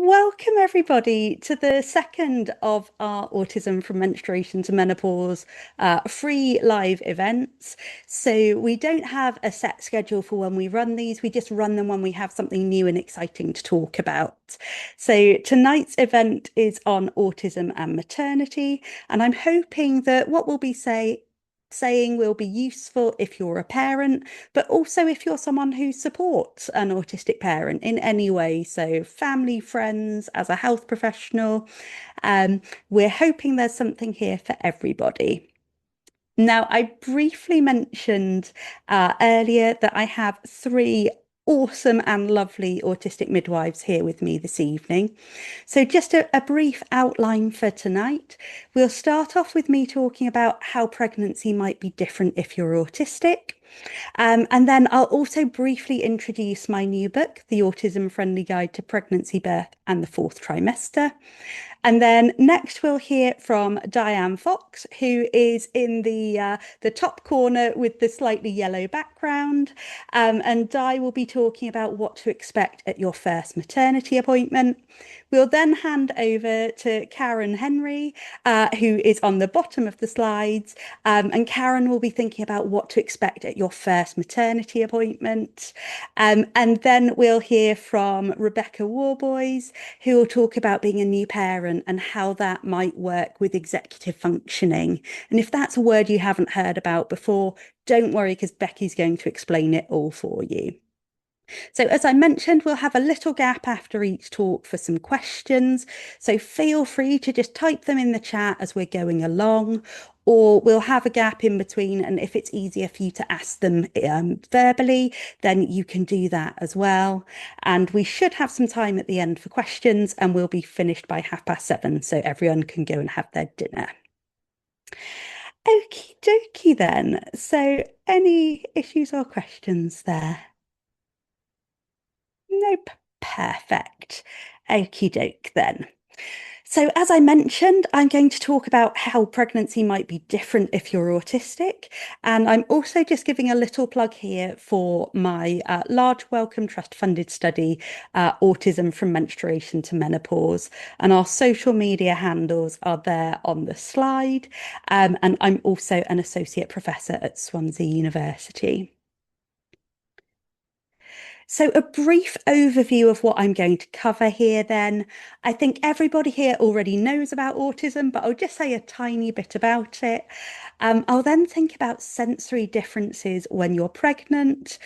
Welcome, everybody, to the second of our Autism from Menstruation to Menopause free live events. So, we don't have a set schedule for when we run these, we just run them when we have something new and exciting to talk about. So, tonight's event is on autism and maternity, and I'm hoping that what we'll be saying will be useful if you're a parent, but also if you're someone who supports an autistic parent in any way. So, family, friends, as a health professional, um, we're hoping there's something here for everybody. Now, I briefly mentioned earlier that I have three awesome and lovely autistic midwives here with me this evening. So, just a brief outline for tonight. We'll start off with me talking about how pregnancy might be different if you're autistic. And then I'll also briefly introduce my new book, The Autism Friendly Guide to Pregnancy, Birth and the Fourth Trimester. And then next we'll hear from Diane Fox, who is in the top corner with the slightly yellow background. And Di will be talking about what to expect at your first maternity appointment. We'll then hand over to Karen Henry, who is on the bottom of the slides. And Karen will be thinking about what to expect at your first maternity appointment. And then we'll hear from Rebecca Warboys, who will talk about being a new parent and how that might work with executive functioning. And if that's a word you haven't heard about before, don't worry, because Becky's going to explain it all for you. So, as I mentioned, we'll have a little gap after each talk for some questions. So, feel free to just type them in the chat as we're going along, or we'll have a gap in between. And if it's easier for you to ask them verbally, then you can do that as well. And we should have some time at the end for questions, and we'll be finished by 7:30, so everyone can go and have their dinner. Okie dokie then. So, any issues or questions there? Nope. Perfect. Okie doke then. So, as I mentioned, I'm going to talk about how pregnancy might be different if you're autistic. And I'm also just giving a little plug here for my large Wellcome Trust funded study, Autism from Menstruation to Menopause. And our social media handles are there on the slide. And I'm also an associate professor at Swansea University. So, a brief overview of what I'm going to cover here then. I think everybody here already knows about autism, but I'll just say a tiny bit about it. I'll then think about sensory differences when you're pregnant,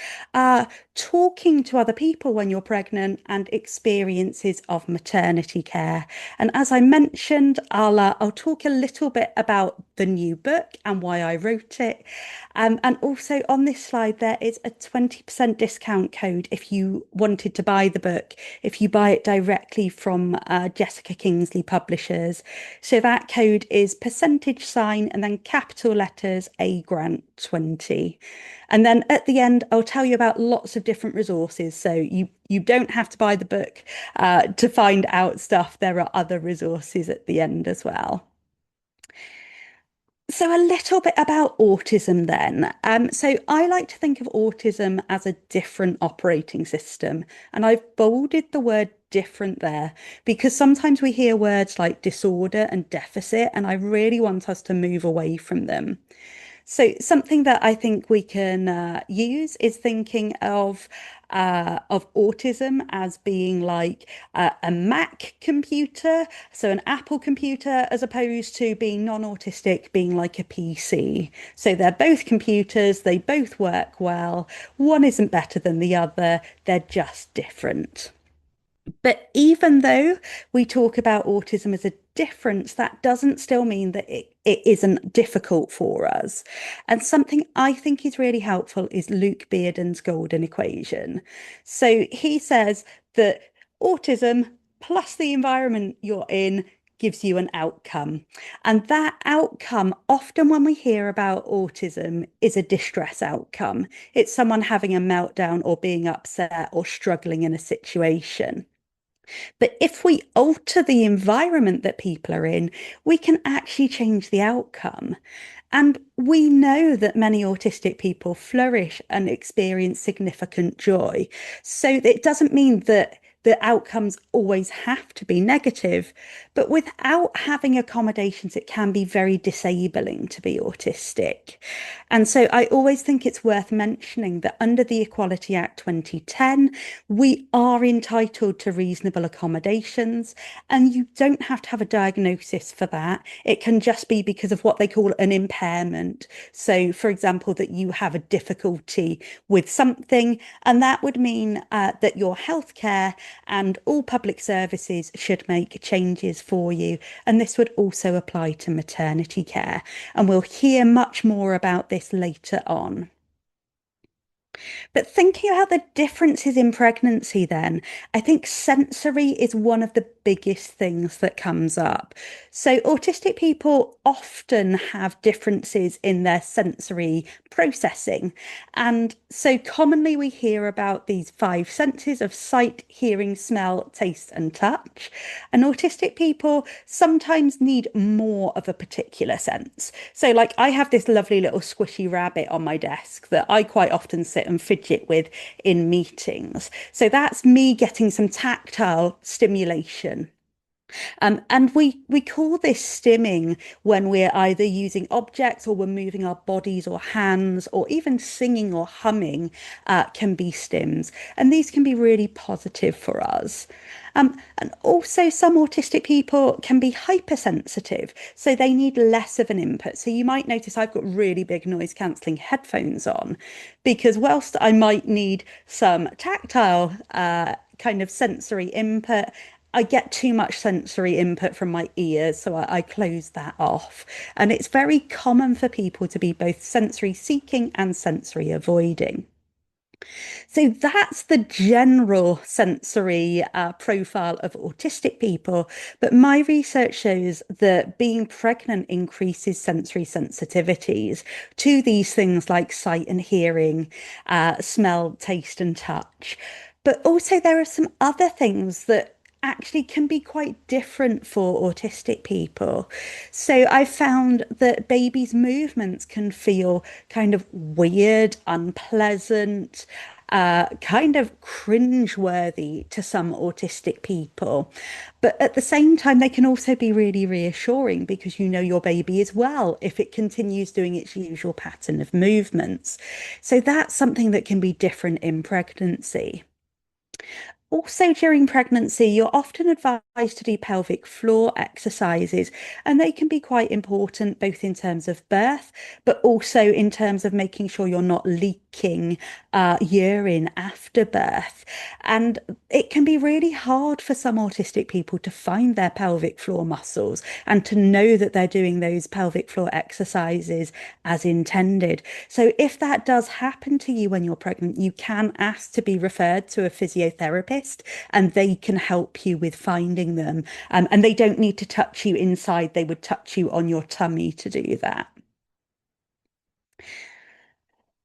talking to other people when you're pregnant, and experiences of maternity care. And as I mentioned, I'll talk a little bit about the new book and why I wrote it. And also on this slide, there is a 20% discount code if you wanted to buy the book, if you buy it directly from Jessica Kingsley Publishers. So that code is %sign and then capital letters A Grant 20. And then at the end, I'll tell you about lots of different resources. So you don't have to buy the book to find out stuff. There are other resources at the end as well. So, a little bit about autism then. So, I like to think of autism as a different operating system. And I've bolded the word different there because sometimes we hear words like disorder and deficit, and I really want us to move away from them. So something that I think we can use is thinking of autism as being like a Mac computer, so an Apple computer, as opposed to being non-autistic, being like a PC. So they're both computers, they both work well. One isn't better than the other, they're just different. But even though we talk about autism as a difference, that doesn't still mean that it isn't difficult for us. And something I think is really helpful is Luke Bearden's golden equation. So he says that autism plus the environment you're in gives you an outcome. And that outcome, often when we hear about autism, is a distress outcome. It's someone having a meltdown or being upset or struggling in a situation. But if we alter the environment that people are in, we can actually change the outcome. And we know that many autistic people flourish and experience significant joy. So it doesn't mean that the outcomes always have to be negative. But without having accommodations, it can be very disabling to be autistic. And so I always think it's worth mentioning that under the Equality Act 2010, we are entitled to reasonable accommodations, and you don't have to have a diagnosis for that. It can just be because of what they call an impairment. So, for example, that you have a difficulty with something, and that would mean that your healthcare and all public services should make changes for you. And this would also apply to maternity care. And we'll hear much more about this later on. But thinking about the differences in pregnancy, then, I think sensory is one of the biggest things that comes up. So, autistic people often have differences in their sensory processing. And so, commonly, we hear about these five senses of sight, hearing, smell, taste, and touch. And autistic people sometimes need more of a particular sense. So, like, I have this lovely little squishy rabbit on my desk that I quite often sit and fidget with in meetings. So that's me getting some tactile stimulation. And we call this stimming when we're either using objects or we're moving our bodies or hands, or even singing or humming can be stims. And these can be really positive for us. And also, some autistic people can be hypersensitive, so they need less of an input. So you might notice I've got really big noise cancelling headphones on, because whilst I might need some tactile kind of sensory input, I get too much sensory input from my ears, so I close that off. And it's very common for people to be both sensory seeking and sensory avoiding. So that's the general sensory profile of autistic people. But my research shows that being pregnant increases sensory sensitivities to these things like sight and hearing, smell, taste, and touch. But also, there are some other things that actually can be quite different for autistic people. So I found that babies' movements can feel kind of weird, unpleasant, kind of cringe-worthy to some autistic people. But at the same time, they can also be really reassuring because you know your baby is well if it continues doing its usual pattern of movements. So that's something that can be different in pregnancy. Also, during pregnancy, you're often advised to do pelvic floor exercises, and they can be quite important both in terms of birth, but also in terms of making sure you're not leaking urine after birth. And it can be really hard for some autistic people to find their pelvic floor muscles and to know that they're doing those pelvic floor exercises as intended. So, if that does happen to you when you're pregnant, you can ask to be referred to a physiotherapist and they can help you with finding them. And they don't need to touch you inside, they would touch you on your tummy to do that.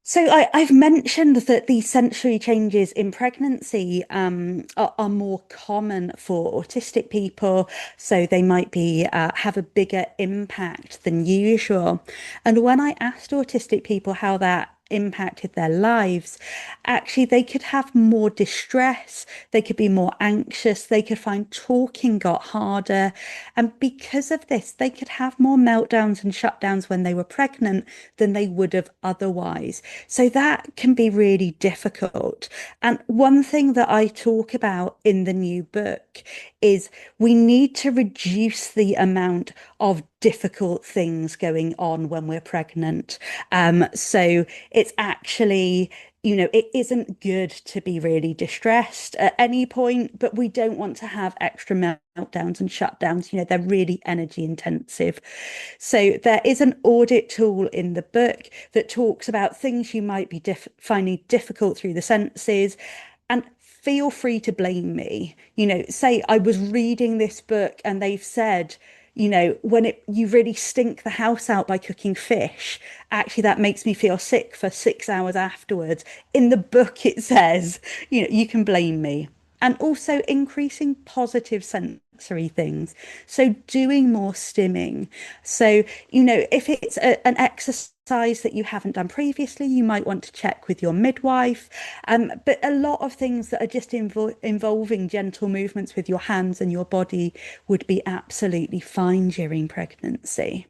So I've mentioned that these sensory changes in pregnancy are more common for autistic people, so they might be have a bigger impact than usual. And when I asked autistic people how that impacted their lives, actually they could have more distress, they could be more anxious, they could find talking got harder. And because of this, they could have more meltdowns and shutdowns when they were pregnant than they would have otherwise. So that can be really difficult. And one thing that I talk about in the new book is we need to reduce the amount of difficult things going on when we're pregnant. So it's actually, it isn't good to be really distressed at any point, but we don't want to have extra meltdowns and shutdowns. They're really energy intensive. So there is an audit tool in the book that talks about things you might be finding difficult through the senses. And feel free to blame me. Say I was reading this book and they've said, when you really stink the house out by cooking fish, actually that makes me feel sick for 6 hours afterwards. In the book, it says, you can blame me. And also increasing positive sensory things. So doing more stimming. So, if it's an exercise exercise that you haven't done previously, you might want to check with your midwife. But a lot of things that are just involving gentle movements with your hands and your body would be absolutely fine during pregnancy.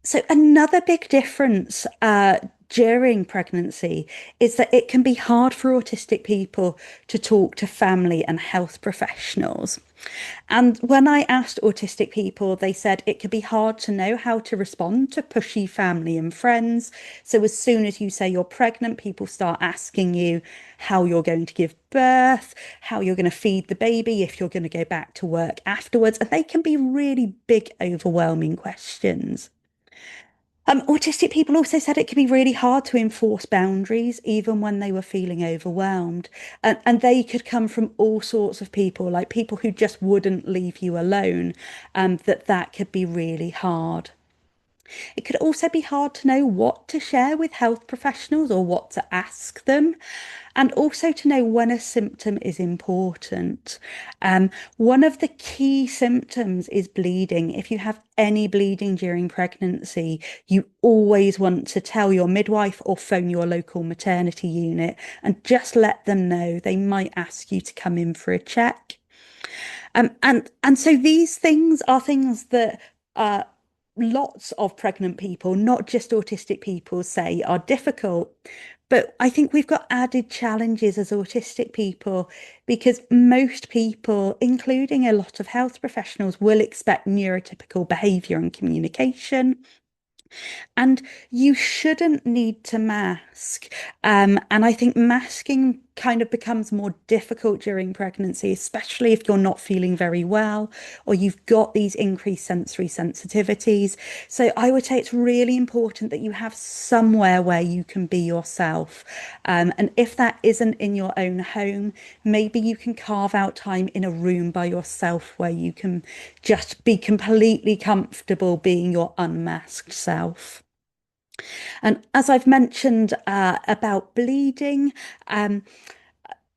So another big difference during pregnancy is that it can be hard for autistic people to talk to family and health professionals. And when I asked autistic people, they said it could be hard to know how to respond to pushy family and friends. So as soon as you say you're pregnant, people start asking you how you're going to give birth, how you're going to feed the baby, if you're going to go back to work afterwards. And they can be really big, overwhelming questions. Autistic people also said it could be really hard to enforce boundaries, even when they were feeling overwhelmed. And they could come from all sorts of people, like people who just wouldn't leave you alone, that could be really hard. It could also be hard to know what to share with health professionals or what to ask them, and also to know when a symptom is important. One of the key symptoms is bleeding. If you have any bleeding during pregnancy, you always want to tell your midwife or phone your local maternity unit and just let them know. They might ask you to come in for a check. And so these things are things that lots of pregnant people, not just autistic people, say are difficult. But I think we've got added challenges as autistic people because most people, including a lot of health professionals, will expect neurotypical behaviour and communication. And you shouldn't need to mask. And I think masking kind of becomes more difficult during pregnancy, especially if you're not feeling very well or you've got these increased sensory sensitivities. So I would say it's really important that you have somewhere where you can be yourself. And if that isn't in your own home, maybe you can carve out time in a room by yourself where you can just be completely comfortable being your unmasked self. And as I've mentioned about bleeding,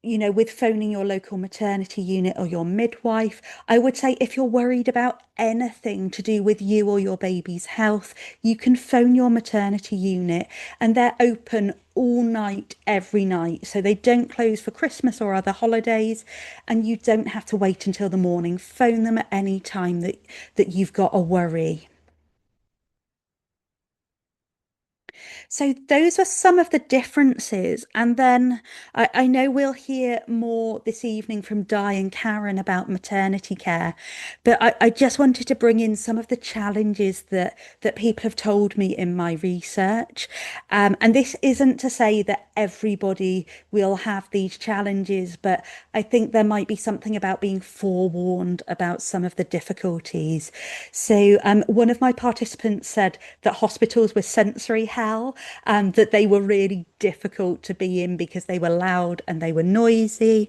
with phoning your local maternity unit or your midwife, I would say if you're worried about anything to do with you or your baby's health, you can phone your maternity unit and they're open all night, every night. So they don't close for Christmas or other holidays, and you don't have to wait until the morning. Phone them at any time that you've got a worry. So those are some of the differences. And then I know we'll hear more this evening from Di and Karen about maternity care, but I just wanted to bring in some of the challenges that people have told me in my research. And this isn't to say that everybody will have these challenges, but I think there might be something about being forewarned about some of the difficulties. So one of my participants said that hospitals were sensory hell, and that they were really difficult to be in because they were loud and they were noisy.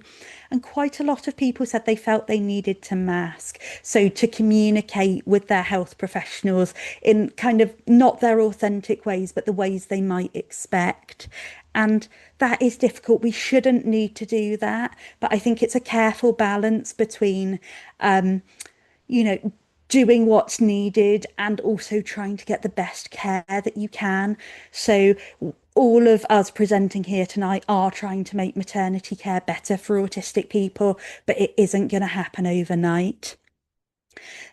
And quite a lot of people said they felt they needed to mask. So to communicate with their health professionals in kind of not their authentic ways, but the ways they might expect. And that is difficult. We shouldn't need to do that. But I think it's a careful balance between, you know, doing what's needed and also trying to get the best care that you can. So all of us presenting here tonight are trying to make maternity care better for autistic people, but it isn't going to happen overnight.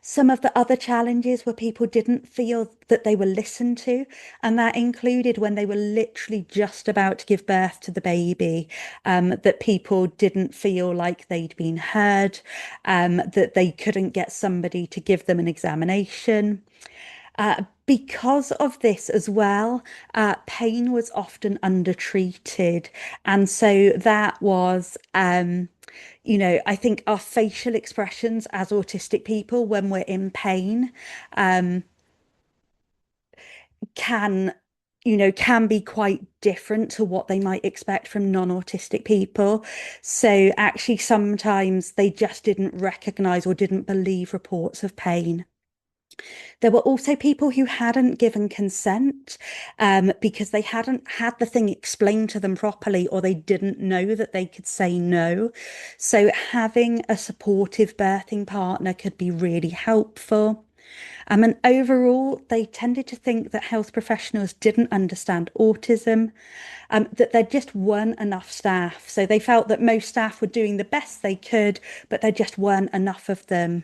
Some of the other challenges were people didn't feel that they were listened to, and that included when they were literally just about to give birth to the baby, that people didn't feel like they'd been heard, that they couldn't get somebody to give them an examination. Because of this as well, pain was often undertreated. And so that was, I think our facial expressions as autistic people when we're in pain can, can be quite different to what they might expect from non-autistic people. So actually, sometimes they just didn't recognize or didn't believe reports of pain. There were also people who hadn't given consent because they hadn't had the thing explained to them properly, or they didn't know that they could say no. So having a supportive birthing partner could be really helpful. And overall, they tended to think that health professionals didn't understand autism, that there just weren't enough staff. So they felt that most staff were doing the best they could, but there just weren't enough of them.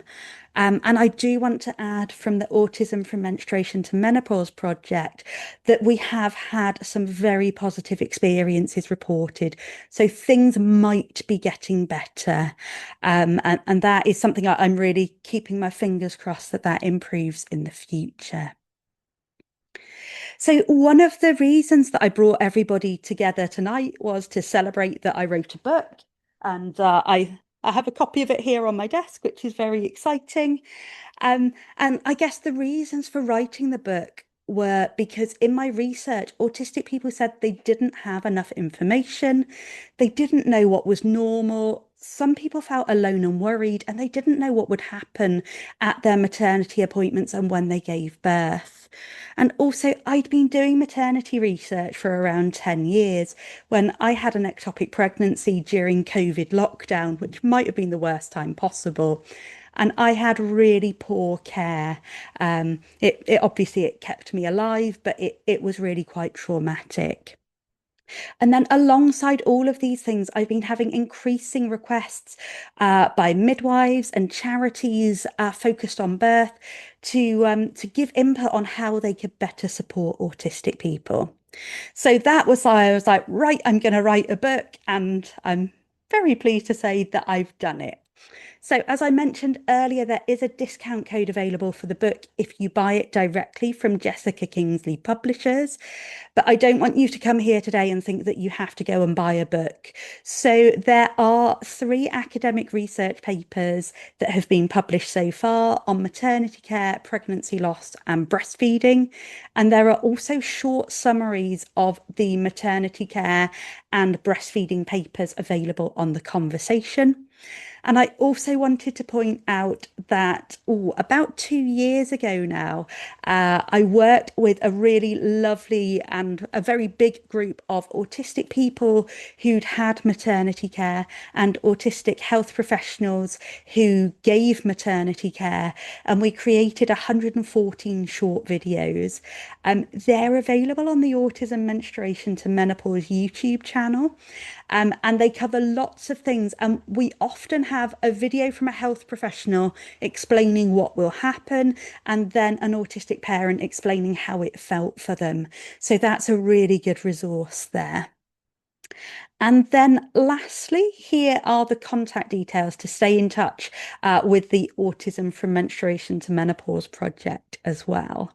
And I do want to add from the Autism from Menstruation to Menopause project that we have had some very positive experiences reported. So things might be getting better. And that is something I'm really keeping my fingers crossed that that improves in the future. So, one of the reasons that I brought everybody together tonight was to celebrate that I wrote a book, and I have a copy of it here on my desk, which is very exciting. And I guess the reasons for writing the book were because in my research, autistic people said they didn't have enough information, they didn't know what was normal. Some people felt alone and worried, and they didn't know what would happen at their maternity appointments and when they gave birth. And also, I'd been doing maternity research for around 10 years when I had an ectopic pregnancy during COVID lockdown, which might have been the worst time possible. And I had really poor care. It obviously it kept me alive, but it was really quite traumatic. And then alongside all of these things, I've been having increasing requests by midwives and charities focused on birth to give input on how they could better support autistic people. So that was why I was like, right, I'm going to write a book, and I'm very pleased to say that I've done it. So, as I mentioned earlier, there is a discount code available for the book if you buy it directly from Jessica Kingsley Publishers. But I don't want you to come here today and think that you have to go and buy a book. So, there are 3 academic research papers that have been published so far on maternity care, pregnancy loss, and breastfeeding. And there are also short summaries of the maternity care and breastfeeding papers available on The Conversation. And I also wanted to point out that about 2 years ago now, I worked with a really lovely and a very big group of autistic people who'd had maternity care and autistic health professionals who gave maternity care. And we created 114 short videos. They're available on the Autism Menstruation to Menopause YouTube channel. And they cover lots of things. And we often have a video from a health professional explaining what will happen, and then an autistic parent explaining how it felt for them. So that's a really good resource there. And then lastly, here are the contact details to stay in touch with the Autism from Menstruation to Menopause project as well.